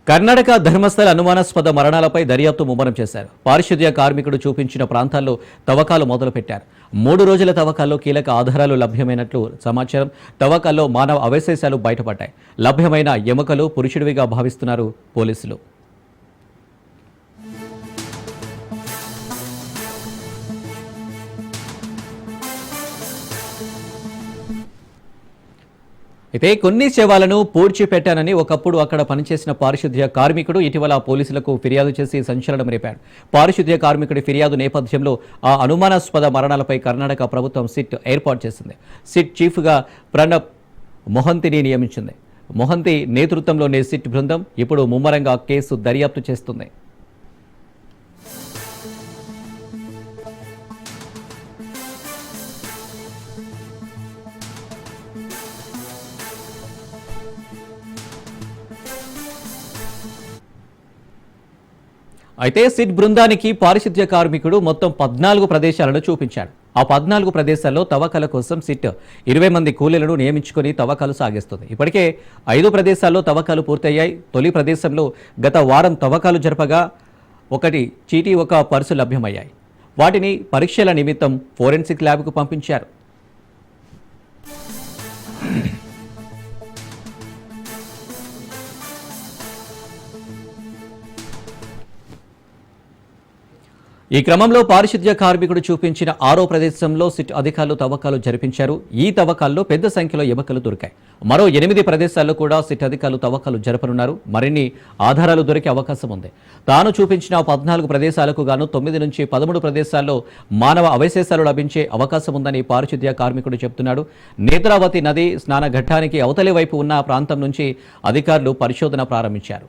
కర్ణాటక ధర్మస్థల అనుమానాస్పద మరణాలపై దర్యాప్తు ముమ్మరం చేశారు. పారిశుద్ధ్య కార్మికుడు చూపించిన ప్రాంతాల్లో తవ్వకాలు మొదలుపెట్టారు. 3 రోజుల తవ్వకాల్లో కీలక ఆధారాలు లభ్యమైనట్లు సమాచారం. తవ్వకాల్లో మానవ అవశేషాలు బయటపడ్డాయి. లభ్యమైన ఎముకలు పురుషుడివిగా భావిస్తున్నారు పోలీసులు. అయితే కొన్ని శవాలను పూడ్చిపెట్టానని ఒకప్పుడు అక్కడ పనిచేసిన పారిశుద్ధ్య కార్మికుడు ఇటీవల పోలీసులకు ఫిర్యాదు చేసి సంచలనం రేపాడు. పారిశుద్ధ్య కార్మికుడి ఫిర్యాదు నేపథ్యంలో ఆ అనుమానాస్పద మరణాలపై కర్ణాటక ప్రభుత్వం సిట్ ఏర్పాటు చేసింది. సిట్ చీఫ్గా ప్రణబ్ మొహంతిని నియమించింది. మొహంతి నేతృత్వంలోని సిట్ బృందం ఇప్పుడు ముమ్మరంగా కేసు దర్యాప్తు చేస్తుంది. అయితే సిట్ బృందానికి పారిశుద్ధ్య కార్మికుడు మొత్తం 14 ప్రదేశాలను చూపించాడు. ఆ 14 ప్రదేశాల్లో తవ్వకాల కోసం సిట్ 20 మంది కూలీలను నియమించుకుని తవ్వకాలు సాగిస్తుంది. ఇప్పటికే 5 ప్రదేశాల్లో తవ్వకాలు పూర్తయ్యాయి. తొలి ప్రదేశంలో గత వారం తవ్వకాలు జరపగా ఒకటి చీటీ, ఒక పర్సు లభ్యమయ్యాయి. వాటిని పరీక్షల నిమిత్తం ఫోరెన్సిక్ ల్యాబ్కు పంపించారు. ఈ క్రమంలో పారిశుద్ధ్య కార్మికుడు చూపించిన 6వ ప్రదేశంలో సిట్ అధికారులు తవ్వకాలు జరిపించారు. ఈ తవ్వకాల్లో పెద్ద సంఖ్యలో ఎముకలు దొరికాయి. మరో 8 ప్రదేశాల్లో కూడా సిట్ అధికారులు తవ్వకాలు జరపనున్నారు. మరిన్ని ఆధారాలు దొరికే అవకాశం ఉంది. తాను చూపించిన 14 ప్రదేశాలకు గాను 9 నుంచి 13 ప్రదేశాల్లో మానవ అవశేషాలు లభించే అవకాశం ఉందని పారిశుద్ధ్య కార్మికుడు చెబుతున్నాడు. నేత్రావతి నది స్నాన ఘట్టానికి అవతలి వైపు ఉన్న ప్రాంతం నుంచి అధికారులు పరిశోధన ప్రారంభించారు.